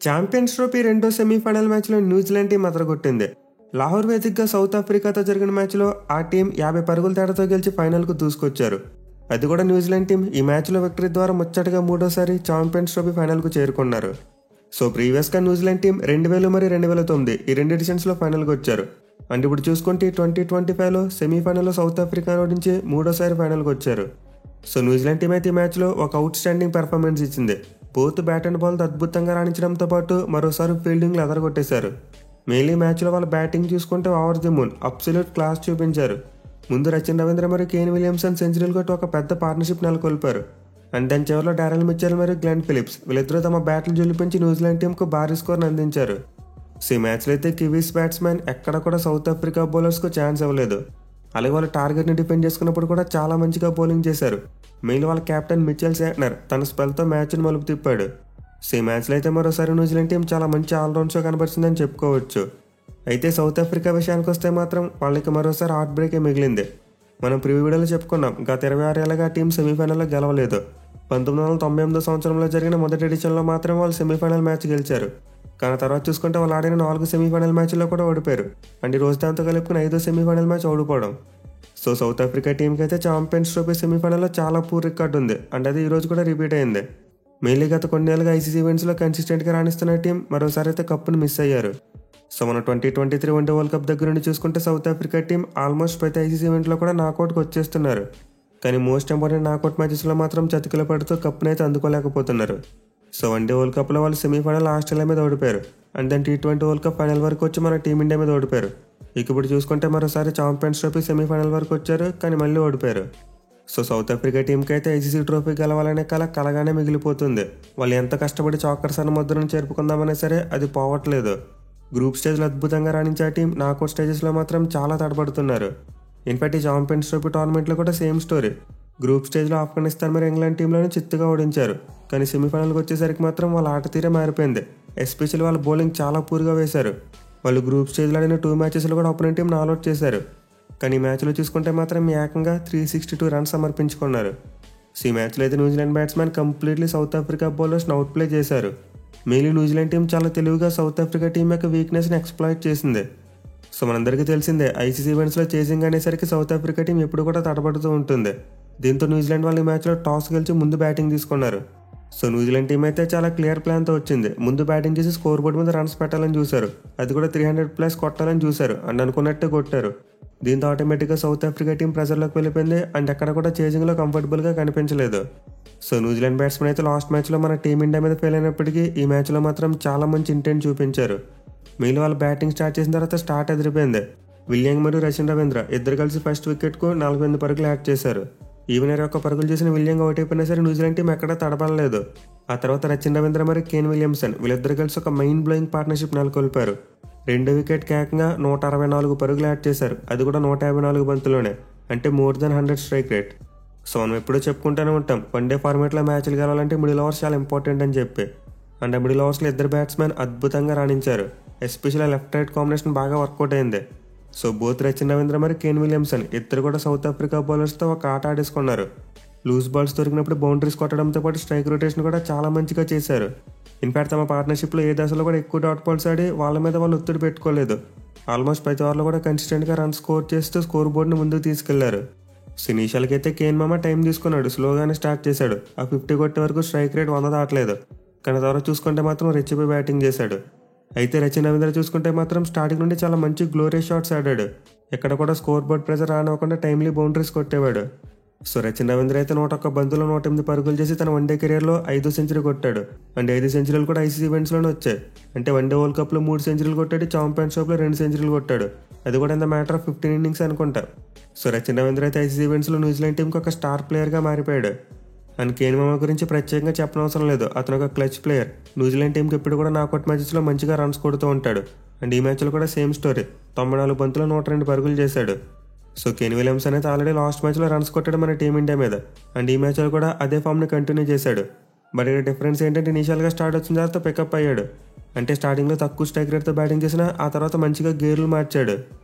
Champions trophy రెండో semi-final మ్యాచ్లో New Zealand team అదరగొట్టింది. Lahore వేదికగా సౌత్ ఆఫ్రికాతో జరిగిన మ్యాచ్లో ఆ టీం 50 పరుగుల తేడాతో గెలిచి ఫైనల్కు దూసుకొచ్చారు. అది కూడా న్యూజిలాండ్ టీం ఈ మ్యాచ్లో విక్టరీ ద్వారా ముచ్చటగా మూడోసారి ఛాంపియన్స్ ట్రోఫీ ఫైనల్కు చేరుకున్నారు. సో ప్రీవియస్గా న్యూజిలాండ్ టీం 2000 మరియు 2009 ఈ రెండు ఎడిషన్స్లో ఫైనల్కి వచ్చారు. అండ్ ఇప్పుడు చూసుకుంటే 2025లో సెమీఫైనల్లో సౌత్ ఆఫ్రికా నుంచి మూడోసారి ఫైనల్కి వచ్చారు. సో న్యూజిలాండ్ టీం అయితే ఈ మ్యాచ్లో ఒక అవుట్ స్టాండింగ్ పెర్ఫార్మెన్స్ ఇచ్చింది. బోత్ బ్యాట్ అండ్ బాల్తో అద్భుతంగా రాణించడంతో పాటు మరోసారి ఫీల్డింగ్లు అదరగొట్టేశారు. మెయిన్లీ మ్యాచ్లో వాళ్ళ బ్యాటింగ్ చూసుకుంటే over the moon absolute class చూపించారు. ముందు రచిన్ రవీంద్ర మరియు కేన్ విలియమ్సన్ సెంచరీలు కొట్టి ఒక పెద్ద పార్ట్నర్షిప్ నెలకొల్పారు. అండ్ దాని చివరిలో డారెల్ మిచెల్ మరియు గ్లెన్ ఫిలిప్స్ వీళ్ళిద్దరూ తమ బ్యాట్లు జొలిపించి న్యూజిలాండ్ టీంకు భారీ స్కోర్ని అందించారు. సో ఈ మ్యాచ్లో అయితే కివీస్ బ్యాట్స్మెన్ ఎక్కడ కూడా సౌత్ ఆఫ్రికా బౌలర్స్కు ఛాన్స్ ఇవ్వలేదు. అలాగే వాళ్ళ టార్గెట్ని డిఫెండ్ చేసుకున్నప్పుడు కూడా చాలా మంచిగా బౌలింగ్ చేశారు. మెయిన్ వాళ్ళ కెప్టెన్ మిచెల్ శాంట్నర్ తన స్పెల్తో మ్యాచ్ని మలుపు తిప్పాడు. సో ఈ మ్యాచ్లో అయితే మరోసారి న్యూజిలాండ్ టీం చాలా మంచి ఆల్రౌండ్ షో కనబరిచిందని చెప్పుకోవచ్చు. అయితే సౌత్ ఆఫ్రికా విషయానికి వస్తే మాత్రం వాళ్ళకి మరోసారి హార్ట్ బ్రేకే మిగిలింది. మనం ప్రివ్యూ వీడియోలో చెప్పుకున్నాం, గత 26 ఏళ్ళగా టీం సెమీఫైనల్లో గెలవలేదు. 1998 సంవత్సరంలో జరిగిన మొదటి ఎడిషన్లో మాత్రం వాళ్ళు సెమీఫైనల్ మ్యాచ్ గెలిచారు. కానీ తర్వాత చూసుకుంటే వాళ్ళు ఆడిన 4 సెమీఫైనల్ మ్యాచ్ల్లో కూడా ఓడిపోయారు. అండ్ ఈ రోజు దాంతో కలుపుకుని 5వ సెమీఫైనల్ మ్యాచ్ ఓడిపోవడం. సో సౌత్ ఆఫ్రికా టీంకి అయితే ఛాంపియన్స్ ట్రోఫీ సెమీఫైనల్లో చాలా పూర్ రికార్డు ఉంది. అండ్ అది ఈరోజు కూడా రిపీట్ అయింది. మెయిన్లీ గత కొన్నేళ్ళుగా ఐసీసీ ఈవెంట్స్లో కన్సిస్టెంట్గా రాణిస్తున్న టీం మరోసారి అయితే కప్పును మిస్ అయ్యారు. సో మన 2023 వన్డే వరల్డ్ కప్ దగ్గర నుండి చూసుకుంటే సౌత్ ఆఫ్రికా టీం ఆల్మోస్ట్ ప్రతి ఐసీసీ ఈవెంట్లో కూడా నాకౌట్కి వచ్చేస్తున్నారు. కానీ మోస్ట్ ఇంపార్టెంట్ నాకౌట్ మ్యాచెస్లో మాత్రం చతికిల పడుతూ కప్పును అయితే అందుకోలేకపోతున్నారు. సో వన్డే వరల్డ్ కప్లో వాళ్ళు సెమీఫైనల్ ఆస్ట్రేలియా మీద ఓడిపోయారు. And then T20 world cup final వరకు వచ్చి మన టీమిండియా మీద ఓడిపోయారు. ఇప్పుడు చూసుకుంటే మరోసారి ఛాంపియన్స్ ట్రోఫీ సెమీఫైనల్ వరకు వచ్చారు, కానీ మళ్ళీ ఓడిపోయారు. సో సౌత్ ఆఫ్రికా టీంకి అయితే ఐసీసీ ట్రోఫీ గెలవాలనే కలగానే మిగిలిపోతుంది. వాళ్ళు ఎంత కష్టపడి చాకర్స్ అన్న ముద్రను చేరుకుందామనే సరే అది పోవట్లేదు. గ్రూప్ స్టేజ్లో అద్భుతంగా రాణించే టీం నాకౌట్ స్టేజెస్లో మాత్రం చాలా తడబడుతున్నారు. ఇన్ఫాక్ట్ ఈ ఛాంపియన్స్ ట్రోఫీ టోర్నమెంట్లో కూడా సేమ్ స్టోరీ. గ్రూప్ స్టేజ్లో ఆఫ్ఘనిస్తాన్ మరియు ఇంగ్లాండ్ టీంలను చిత్తుగా ఓడించారు. కానీ సెమీఫైనల్కి వచ్చేసరికి మాత్రం వాళ్ళ ఆట తీరే మారిపోయింది. ఎస్పెషల్లీ వాళ్ళ బౌలింగ్ చాలా పూర్గా వేశారు. వాళ్ళు గ్రూప్ స్టేజ్లో ఆడిన 2 మ్యాచెస్లో కూడా ఆపోనెంట్ టీం ఆల్అౌట్ చేశారు. కానీ ఈ మ్యాచ్లో చూసుకుంటే మాత్రం ఏకంగా 362 రన్స్ సమర్పించుకున్నారు. సో ఈ మ్యాచ్లో అయితే New Zealand batsmen completely South Africa బౌలర్స్ని అవుట్ ప్లే చేశారు. మెయిన్లీ న్యూజిలాండ్ టీం చాలా తెలివిగా సౌత్ ఆఫ్రికా టీం యొక్క వీక్నెస్ని ఎక్స్ప్లాయిట్ చేసింది. సో మనందరికీ తెలిసిందే, ఐసీసీ ఈవెంట్స్లో చేసింగ్ అనేసరికి సౌత్ ఆఫ్రికా టీం ఎప్పుడు కూడా తడబడుతూ ఉంటుంది. దీంతో న్యూజిలాండ్ వాళ్ళు ఈ మ్యాచ్లో టాస్ గెలిచి ముందు బ్యాటింగ్ తీసుకున్నారు. సో న్యూజిలాండ్ టీం అయితే చాలా క్లియర్ ప్లాన్తో వచ్చింది. ముందు బ్యాటింగ్ చేసి స్కోర్ బోర్డు మీద రన్స్ పెట్టాలని చూశారు. అది కూడా 300+ కొట్టాలని చూశారు. అండ్ అనుకున్నట్టే కొట్టారు. దీంతో ఆటోమేటిక్గా సౌత్ ఆఫ్రికా టీం ప్రెజర్లోకి వెళ్ళిపోయింది. అండ్ ఎక్కడ కూడా చేజింగ్లో కంఫర్టబుల్గా కనిపించలేదు. సో న్యూజిలాండ్ బ్యాట్స్మెన్ అయితే లాస్ట్ మ్యాచ్లో మన టీమిండియా మీద ఫెయిల్ అయినప్పటికీ ఈ మ్యాచ్లో మాత్రం చాలా మంచి ఇంటెంట్ చూపించారు. మిగిలిన వాళ్ళు బ్యాటింగ్ స్టార్ట్ చేసిన తర్వాత స్టార్ట్ ఎదిరిపోయింది. విలియం మరియు రచిన్ రవీంద్ర ఇద్దరు కలిసి ఫస్ట్ వికెట్కు 48 పరుగులు యాడ్ చేశారు. ఈవెన్ 21 పరుగులు చేసిన విలియం అవుట్ అయిపోయినా సరే న్యూజిలాండ్ టీం ఎక్కడా తడబడలేదు. ఆ తర్వాత రచిన్ రవీంద్ర మరియు కేన్ విలియమ్సన్ వీళ్ళిద్దరు కలిసి ఒక మైండ్ బ్లోయింగ్ పార్ట్నర్షిప్ నెలకొల్పారు. 2 వికెట్కి ఏకంగా 164 పరుగులు యాడ్ చేశారు. అది కూడా 154 బంతుల్లోనే, అంటే more than 100 strike rate. So మనం ఎప్పుడూ చెప్పుకుంటూనే ఉంటాం, వన్డే ఫార్మేట్లో మ్యాచ్లు గెలవాలంటే మిడిల్ ఓవర్స్ చాలా ఇంపార్టెంట్ అని చెప్పి. అండ్ మిడిల్ ఓవర్స్లో ఇద్దరు బ్యాట్స్మెన్ అద్భుతంగా రాణించారు. ఎస్పెషల్లీ లెఫ్ట్ రైట్ కాంబినేషన్ బాగా వర్కౌట్ అయింది. సో బోత్ రచిన్ రవీంద్ర మరియు కేన్ విలియమ్సన్ ఇద్దరు కూడా సౌత్ ఆఫ్రికా బౌలర్స్తో ఒక ఆట ఆడేసుకున్నారు. లూజ్ బాల్స్ దొరికినప్పుడు బౌండరీస్ కొట్టడంతో పాటు స్ట్రైక్ రొటేషన్ కూడా చాలా మంచిగా చేశారు. ఇన్ఫాక్ట్ తమ పార్ట్నర్షిప్లో ఏ దశలో కూడా ఎక్కువ డాట్ బాల్స్ ఆడి వాళ్ళ మీద వాళ్ళు ఒత్తిడి పెట్టుకోలేదు. ఆల్మోస్ట్ ప్రతి ఓవర్లో కూడా కన్సిస్టెంట్గా రన్ స్కోర్ చేస్తూ స్కోర్ బోర్డుని ముందుకు తీసుకెళ్లారు. సో ఇనీషియల్కి అయితే కేన్ మామ టైం తీసుకున్నాడు, స్లోగానే స్టార్ట్ చేశాడు. ఆ 50 కొట్టే వరకు స్ట్రైక్ రేట్ 100 దాటలేదు. కానీ తర్వాత చూసుకుంటే మాత్రం రెచ్చిపోయి బ్యాటింగ్ చేశాడు. అయితే రచిన్ రవీంద్ర చూసుకుంటే మాత్రం స్టార్టింగ్ నుండి చాలా మంచి గ్లోరియస్ షాట్స్ ఆడాడు. ఎక్కడ కూడా స్కోర్ బోర్డ్ ప్రెజర్ రానివ్వకుండా టైమ్లీ బౌండరీస్ కొట్టేవాడు. సో రచిన్ రవీంద్ర అయితే 101 బంతుల్లో 108 పరుగులు చేసి తన వన్డే కెరియర్లో 5వ సెంచరీ కొట్టాడు. అండ్ 5 సెంచరీలు కూడా ఐసీసీ ఈవెంట్స్లోనే వచ్చాయి. అంటే వన్డే వరల్డ్ కప్లో 3 సెంచరీలు కొట్టాడు, ఛాంపియన్స్ ట్రోఫీలో 2 సెంచరీలు కొట్టాడు. అది కూడా in the matter of 15 innings అనుకుంటా. సో రచిన్ రవీంద్ర అయితే ఐసీసీ ఈవెంట్స్లో న్యూజిలాండ్ టీంకి ఒక స్టార్ ప్లేయర్గా మారిపోయాడు. అండ్ కేన్ మామ గురించి ప్రత్యేకంగా చెప్పనవసరం లేదు, అతను ఒక క్లచ్ ప్లేయర్. న్యూజిలాండ్ టీంకి ఎప్పుడు కూడా నాకౌట్ మ్యాచెస్లో మంచిగా రన్స్ కొడుతూ ఉంటాడు. అండ్ ఈ మ్యాచ్లో కూడా సేమ్ స్టోరీ. 94 బంతుల్లో 102 పరుగులు చేశాడు. సో కేన్ విలియమ్సన్ అయితే ఆల్రెడీ లాస్ట్ మ్యాచ్లో రన్స్ కొట్టాడు మన టీమిండియా మీద. అండ్ ఈ మ్యాచ్లో కూడా అదే ఫామ్ని కంటిన్యూ చేశాడు. బట్ ఇక్కడ డిఫరెన్స్ ఏంటంటే ఇనీషియల్గా స్టార్ట్ వచ్చిన తర్వాత పికప్ అయ్యాడు. అంటే స్టార్టింగ్లో తక్కువ స్ట్రైక్ రేట్తో బ్యాటింగ్ చేసినా ఆ తర్వాత మంచిగా గేర్లు మార్చాడు.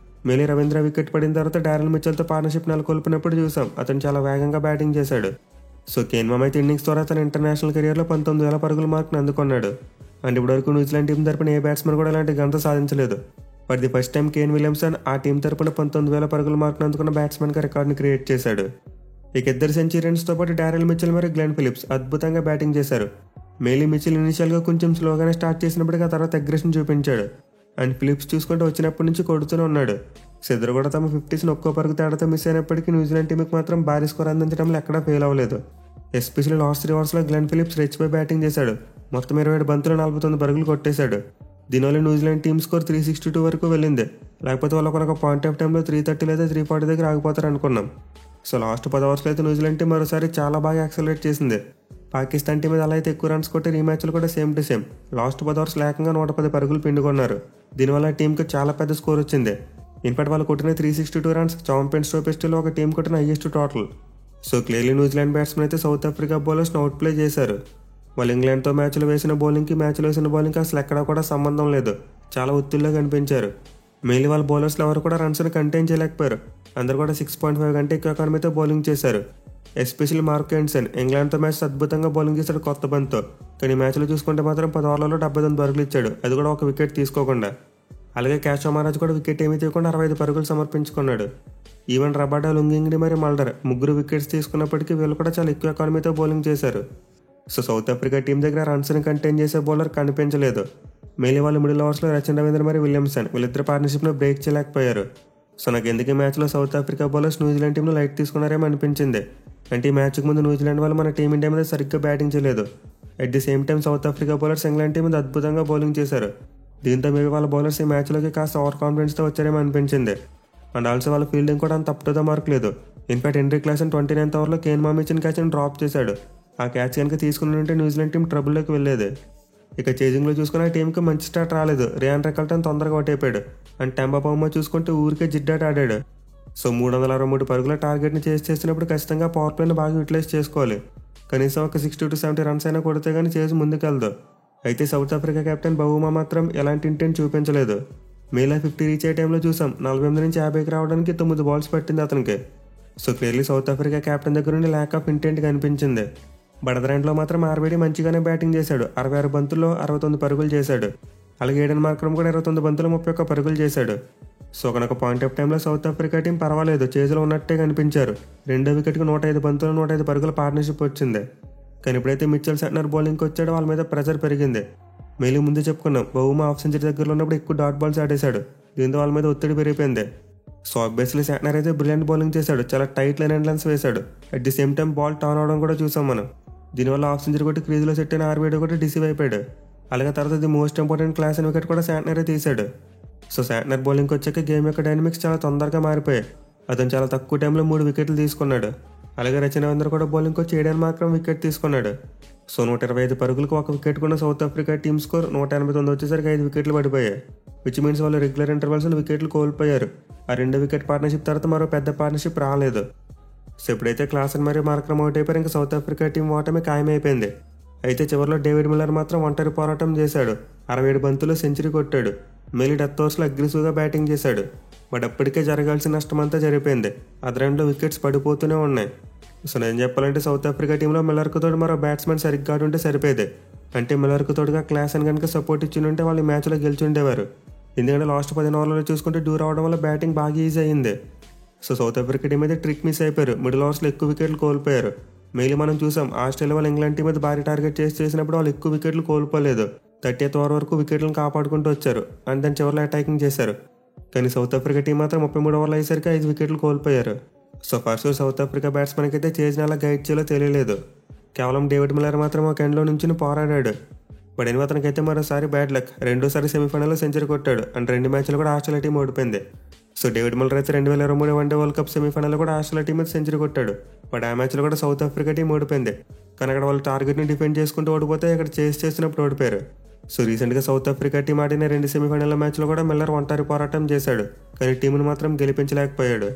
మెయిలీ రవీంద్ర వికెట్ పడిన తర్వాత డారెల్ మిచెల్తో పార్ట్నర్షిప్ నెలకొల్పినప్పుడు చూసాం అతను చాలా వేగంగా బ్యాటింగ్ చేశాడు. సో కేన్ మామ అయితే ఇన్నింగ్స్ ద్వారా తన ఇంటర్నేషనల్ కెరియర్లో 19,000 పరుగుల మార్క్ని అందుకున్నాడు. అండ్ ఇప్పటివరకు న్యూజిలాండ్ టీం తరపున ఏ బ్యాట్స్మెన్ కూడా ఇలాంటి ఘనత సాధించలేదు. For the first time Kane Williamson ఆ టీం తరపున 19,000 పరుగుల మార్కును అందుకున్న బ్యాట్స్మెన్గా రికార్డుని క్రియేట్ చేశాడు. ఇక ఇద్దరు సెంచరీన్స్తో పాటు డారెల్ మిచెల్ మరియు గ్లెన్ ఫిలిప్స్ అద్భుతంగా బ్యాటింగ్ చేశారు. మేలీ మిచెల్ ఇనిషియల్గా కొంచెం స్లోగానే స్టార్ట్ చేసినప్పటికీ ఆ తర్వాత అగ్రెషన్ చూపించాడు. అండ్ ఫిలిప్స్ చూసుకుంటే వచ్చినప్పటి నుంచి కొడుతూనే ఉన్నాడు. ఇద్దరు కూడా తమ 50s ఒక్కో పరుగు తేడాతో మిస్ అయినప్పటికీ న్యూజిలాండ్ టీంకి మాత్రం భారీ స్కోర్ అందించడంలో ఎక్కడా ఫెయిల్ అవ్వలేదు. ఎస్పెషల్లీ లాస్ట్ 3 ఓవర్స్లో గ్లెన్ ఫిలిప్స్ రెచ్చిపోయి బ్యాటింగ్ చేశాడు. మొత్తం 27 బంతులు 49 పరుగులు కొట్టేశాడు. దీనివల్ల న్యూజిలాండ్ టీం స్కోర్ 362 వరకు వెళ్ళింది. లేకపోతే వాళ్ళు ఒక పాయింట్ ఆఫ్ టైంలో 330 లేదా 340 దగ్గర ఆగిపోతారు అనుకున్నాం. సో లాస్ట్ 10 ఓవర్స్లో అయితే న్యూజిలాండ్ టీం మరోసారి చాలా బాగా యాక్సలరేట్ చేసింది. పాకిస్తాన్ టీం మీద అలా అయితే ఎక్కువ రన్స్ కొట్టి రీమ్యాచ్లు కూడా same to same last 10 overs ఏకంగా 110 పరుగులు పిండుకున్నారు. దీనివల్ల టీంకి చాలా పెద్ద స్కోర్ వచ్చింది. ఇన్ఫాక్ట్ వాళ్ళు కొట్టిన 362 రన్స్ ఛాంపియన్స్ ట్రోఫీలో ఒక టీం కొట్టిన highest total. So clearly New Zealand batsmen అయితే సౌత్ ఆఫ్రికా బౌలర్స్ని అవుట్ ప్లే చేశారు. వాళ్ళు ఇంగ్లాండ్తో మ్యాచ్లో వేసిన బౌలింగ్కి అసలు ఎక్కడా కూడా సంబంధం లేదు. చాలా ఒత్తిడిలో కనిపించారు. మెయిన్లీ వాళ్ళ బౌలర్స్లో ఎవరు కూడా రన్స్ని కంటైన్ చేయలేకపోయారు. అందరూ కూడా 6.5 కంటే ఎక్కువ ఎకానమీతో బౌలింగ్ చేశారు. ఎస్పెషల్లీ మార్క్ హెన్సన్ ఇంగ్లాండ్తో మ్యాచ్ అద్భుతంగా బౌలింగ్ చేశాడు కొత్త బంతితో. కానీ మ్యాచ్లో చూసుకుంటే మాత్రం 10 ఓవర్లలో 79 పరుగులు ఇచ్చాడు, అది కూడా ఒక వికెట్ తీసుకోకుండా. అలాగే క్యాష్ మహారాజ్ కూడా వికెట్ ఏమీ తీయకుండా 65 పరుగులు సమర్పించుకున్నాడు. ఈవెన్ రబాడా, లుంగింగ్ని మరియు మల్డర్ ముగ్గురు వికెట్స్ తీసుకున్నప్పటికీ వీళ్ళు కూడా చాలా ఎక్కువ ఎకానమీతో బౌలింగ్ చేశారు. సో సౌత్ ఆఫ్రికా టీం దగ్గర రన్స్ని కంటైన్ చేసే బౌలర్ కనిపించలేదు. మెయిన్లీ వాళ్ళు మిడిల్ ఓవర్స్లో రచిన్ రవీంద్ర మరియు విలియమ్సన్ వీళ్ళిద్దరు పార్ట్నర్షిప్ను బ్రేక్ చేయలేకపోయారు. సో నాకు ఎందుకు ఈ మ్యాచ్లో సౌత్ ఆఫ్రికా బౌలర్స్ న్యూజిలాండ్ టీంలో లైట్ తీసుకున్నారేమో అనిపించింది. అంటే ఈ మ్యాచ్కి ముందు న్యూజిలాండ్ వాళ్ళు మన టీమిండియా మీద సరిగ్గా బ్యాటింగ్ చేయలేదు. At the same time south Africa bowlers England team మీద అద్భుతంగా బౌలింగ్ చేశారు. దీంతో మేబీ వాళ్ళ బౌలర్స్ ఈ మ్యాచ్లోకి కాస్త ఓవర్ కాన్ఫిడెన్స్తో వచ్చారేమో అనిపించింది. అండ్ ఆల్సో వాళ్ళ ఫీల్డింగ్ కూడా అంత అప్ టు ద మార్క్ లేదు. ఇన్ఫాక్ట్ హెన్రీ క్లాసన్ 29th ఓవర్లో కేన్ మామిచ్చిన క్యాచ్ని డ్రాప్ చేశాడు. ఆ క్యాచ్ కనుక తీసుకుని ఉంటే న్యూజిలాండ్ టీం ట్రబుల్లోకి వెళ్ళేది. ఇక చేజింగ్లో చూసుకున్న టీంకి మంచి స్టార్ట్ రాలేదు. రియాన్ రెకల్టన్ తొందరగా అవుట్ అయిపోయాడు. అండ్ టెంబా పౌమా చూసుకుంటే ఊరికే జిడ్డాట ఆడాడు. సో 363 పరుగుల టార్గెట్ని చేసినప్పుడు ఖచ్చితంగా పవర్ ప్లేని బాగా యూటిలైజ్ చేసుకోవాలి. కనీసం ఒక 60 to 70 రన్స్ అయినా కొడితే కానీ చేసి ముందుకెళ్దు. అయితే సౌత్ ఆఫ్రికా కెప్టెన్ బౌమా మాత్రం ఎలాంటి ఇంటెంట్ చూపించలేదు. మేలా 50 రీచ్ అయ్యే టైంలో చూసాం 48 నుంచి 50కి రావడానికి 9 బాల్స్ పట్టింది అతనికి. So clearly south Africa captain దగ్గర నుండి ల్యాక్ ఆఫ్ ఇంటెంట్ కనిపించింది. బడదరెండ్లో మాత్రం ఆర్బీడీ మంచిగానే బ్యాటింగ్ చేశాడు. 66 బంతుల్లో 69 పరుగులు చేశాడు. అలాగే ఏడెన్ మార్క్రమ్ కూడా 29 బంతులు 31 పరుగులు చేశాడు. సో కనుక పాయింట్ ఆఫ్ టైంలో సౌత్ ఆఫ్రికా టీం పర్వాలేదు, చేతిలో ఉన్నట్టే కనిపించారు. రెండో వికెట్కి 105 బంతులు 105 పరుగుల పార్ట్నర్షిప్ వచ్చింది. కానీ ఇప్పుడైతే మిచెల్ శాంట్నర్ బౌలింగ్కి వచ్చాడో వాళ్ళ మీద ప్రెజర్ పెరిగింది. మేలీ ముందు చెప్పుకున్నాం, బౌమా హాఫ్ సెంచరీ దగ్గరలో ఉన్నప్పుడు ఎక్కువ డాట్ బాల్స్ ఆడేశాడు. దీంతో వాళ్ళ మీద ఒత్తిడి పెరిగిపోయింది. సో ఆబ్వియస్లీ శాంట్నర్ అయితే బ్రిలియంట్ బౌలింగ్ చేశాడు. చాలా టైట్ లైన్ అండ్ లెన్స్ వేశాడు. At the same time ball turn అవడం కూడా చూసాం మనం. దీనివల్ల హాఫ్ సెంచరీ కొట్టి క్రీజ్లో సెట్ అయిన ఆర్బీడీ కూడా డిసీవ్ అయిపోయాడు. అలాగే తర్వాత the most important class and wicket కూడా శాంట్నరే తీశాడు. సో శాంట్నర్ బౌలింగ్కి వచ్చాక గేమ్ యొక్క డైనమిక్స్ చాలా తొందరగా మారిపోయాయి. అతను చాలా తక్కువ టైంలో 3 వికెట్లు తీసుకున్నాడు. అలాగే రచిన్ రవీంద్ర కూడా బౌలింగ్కి వచ్చి ఏడెన్ మార్క్రమ్ వికెట్ తీసుకున్నాడు. సో 125 పరుగులకు 1 వికెట్ కూడా సౌత్ ఆఫ్రికా టీమ్ స్కోర్ 189 వచ్చేసరికి 5 వికెట్లు పడిపోయాయి. విచ్ మీన్స్ వాళ్ళు రెగ్యులర్ ఇంటర్వల్స్లో వికెట్లు కోల్పోయారు. ఆ 2 వికెట్ పార్ట్నర్షిప్ తర్వాత మరో పెద్ద పార్ట్నర్షిప్ రాలేదు. సో ఎప్పుడైతే క్లాసన్ మరియు మార్క్రమ్ అవుట్ అయిపోయారు, ఇంకా సౌత్ ఆఫ్రికా టీం ఓటమి ఖాయమైపోయింది. అయితే చివరిలో డేవిడ్ మిల్లర్ మాత్రం ఒంటరి పోరాటం చేశాడు. 67 బంతుల్లో సెంచరీ కొట్టాడు. మేలీ డెత్ ఓవర్స్లో అగ్రెసివ్గా బ్యాటింగ్ చేశాడు. బట్ అప్పటికే జరగాల్సిన నష్టం అంతా జరిగిపోయింది. అదరంలో వికెట్స్ పడిపోతూనే ఉన్నాయి. సో నేను చెప్పాలంటే సౌత్ ఆఫ్రికా టీంలో మిల్లర్కు తోడు మరో బ్యాట్స్మెన్ సరిగ్గా ఆడుంటే సరిపోయేది. అంటే మిల్లర్కు తోడుగా క్లాసన్ కనుక సపోర్ట్ ఇచ్చి ఉంటే వాళ్ళు ఈ మ్యాచ్లో గెలిచి ఉండేవారు. ఎందుకంటే లాస్ట్ 15 ఓవర్లలో చూసుకుంటే డ్యూర్ అవడం వల్ల బ్యాటింగ్ బాగా ఈజీ అయింది. సో సౌత్ ఆఫ్రికా టీం అయితే ట్రిక్ మిస్ అయిపోయారు. మిడిల్ ఓవర్స్లో ఎక్కువ వికెట్లు కోల్పోయారు. మెయిన్లీ మనం చూసాం ఆస్ట్రేలియా వాళ్ళు ఇంగ్లాండ్ టీం మీద భారీ టార్గెట్ చేసినప్పుడు వాళ్ళు ఎక్కువ వికెట్లు కోల్పోలేదు. 30th ఓవర్ వరకు వికెట్లను కాపాడుకుంటూ వచ్చారు. అండ్ దాని చివరిలో అటాకింగ్ చేశారు. కానీ సౌత్ ఆఫ్రికా టీం మాత్రం 33 ఓవర్లు అయ్యేసరికి 5 వికెట్లు కోల్పోయారు. సో ఫస్ట్ సౌత్ ఆఫ్రికా బ్యాట్స్మెన్కి అయితే చేసిన అలా గైడ్ చేయాలో తెలియలేదు. కేవలం డేవిడ్ మిల్లర్ మాత్రం ఒక ఎండ్లో నుంచి పోరాడాడు. బట్ ఎనిమిది అతనికైతే మరోసారి బ్యాడ్ లక్. రెండోసారి సెమీఫైనల్లో సెంచరీ కొట్టాడు. అండ్ 2 మ్యాచ్లు కూడా ఆస్ట్రేలియా టీం ఓడిపోయింది. సో డేవిడ్ మిల్లర్ అయితే 2023 వన్డే వరల్డ్ కప్ సెమీఫైనల్లో కూడా ఆస్ట్రేలియా టీం మీద సెంచరీ కొట్టాడు. బట్ ఆ మ్యాచ్లో కూడా సౌత్ ఆఫ్రికా టీం ఓడిపోయింది. కానీ అక్కడ వాళ్ళు టార్గెట్ని డిఫెండ్ చేసుకుంటూ ఓడిపోతే ఇక్కడ చేసినప్పుడు ఓడిపోయారు. సో రీసెంట్గా సౌత్ ఆఫ్రికా టీం ఆడిన 2 సెమీఫైనల్ మ్యాచ్లో కూడా మిల్లర్ ఒంటరి పోరాటం చేశాడు. కానీ టీంను మాత్రం గెలిపించలేకపోయాడు.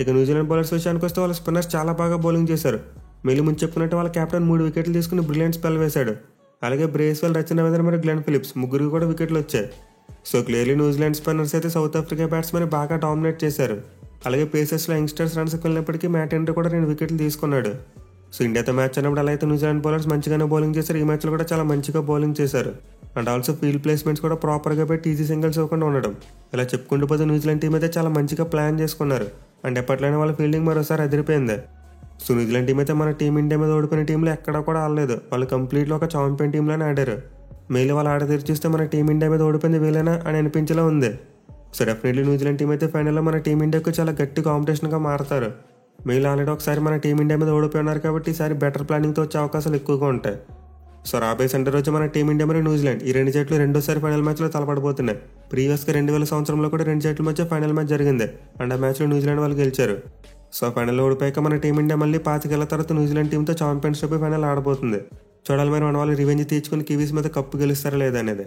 ఇక న్యూజిలాండ్ బౌలర్స్ విషయానికి వస్తే వాళ్ళ స్పిన్నర్స్ చాలా బాగా బౌలింగ్ చేశారు. మేలు ముందు చెప్పుకున్నట్టు వాళ్ళ కెప్టెన్ 3 వికెట్లు తీసుకుని బ్రిలియంట్ స్పెల్ వేశాడు. అలాగే బ్రేస్వెల్, రచిన్ రవీంద్ర మరియు గ్లెన్ ఫిలిప్స్ ముగ్గురికి కూడా వికెట్లు వచ్చాయి. సో క్లియర్లీ న్యూజిలాండ్ స్పిన్నర్స్ అయితే సౌత్ ఆఫ్రికా బ్యాట్స్మెన్ బాగా డామినేట్ చేశారు. అలాగే పేసర్స్లో యంగ్స్టర్స్ రన్స్కి వెళ్ళినప్పటికీ మ్యాట్ హెన్రీ కూడా 2 వికెట్లు తీసుకున్నాడు. సో ఇండియాతో మ్యాచ్ అన్నప్పుడు అలా అయితే న్యూజిలాండ్ బౌలర్స్ మంచిగానే బౌలింగ్ చేశారు. ఈ మ్యాచ్లో కూడా చాలా మంచిగా బౌలింగ్ చేశారు. అండ్ ఆల్సో ఫీల్డ్ ప్లేస్మెంట్స్ కూడా ప్రాపర్గా పెట్టి ఈజీ సింగిల్స్ ఇవ్వకుండా ఉండడం. ఇలా చెప్పుకుంటూ పోతే న్యూజిలాండ్ టీం అయితే చాలా మంచిగా ప్లాన్ చేసుకున్నారు. అండ్ ఎప్పట్లైనా వాళ్ళ ఫీల్డింగ్ మరోసారి అదిరిపోయింది. సో న్యూజిలాండ్ టీం అయితే మన టీమిండియా మీద ఓడిపోయిన టీంలో ఎక్కడా కూడా ఆడలేదు. వాళ్ళు కంప్లీట్గా ఒక ఛాంపియన్ టీంలోనే ఆడారు. మెయిల్ వాళ్ళు ఆడ తెరిచిస్తే మన టీమిండియా మీద ఓడిపోయింది వీలైనా అని అనిపించేలా ఉంది. సో డెఫినెట్లీ న్యూజిలాండ్ టీం అయితే ఫైనల్లో మన టీమిండియాకు చాలా గట్టి కాంపిటీషన్గా మారతారు. మెయిల్ ఆల్రెడీ ఒకసారి మన టీమిండియా మీద ఓడిపోయినారు కాబట్టి ఈసారి బెటర్ ప్లానింగ్తో వచ్చే అవకాశాలు ఎక్కువగా ఉంటాయి. సో రాబోయే సండే రోజు మన టీమిండియా మరియు న్యూజిలాండ్ ఈ రెండు జట్లు రెండోసారి ఫైనల్ మ్యాచ్లో తలపడబోతున్నాయి. ప్రీవియస్గా 2000 సంవత్సరంలో కూడా రెండు జట్ల మధ్య ఫైనల్ మ్యాచ్ జరిగింది. అండ్ ఆ మ్యాచ్లో న్యూజిలాండ్ వాళ్ళు గెలిచారు. సో ఫైనల్లో ఓడిపోయాక మన టీమిండియా మళ్ళీ 5 ఏళ్ల తర్వాత న్యూజిలాండ్ టీంతో ఛాంపియన్స్ ట్రోఫీ ఫైనల్ ఆడబోతుంది. చూడాలి మరి మన వాళ్ళు రివెంజ్ తీర్చుకుని కివీస్ మీద కప్పు గెలుస్తారా లేదా అనేది.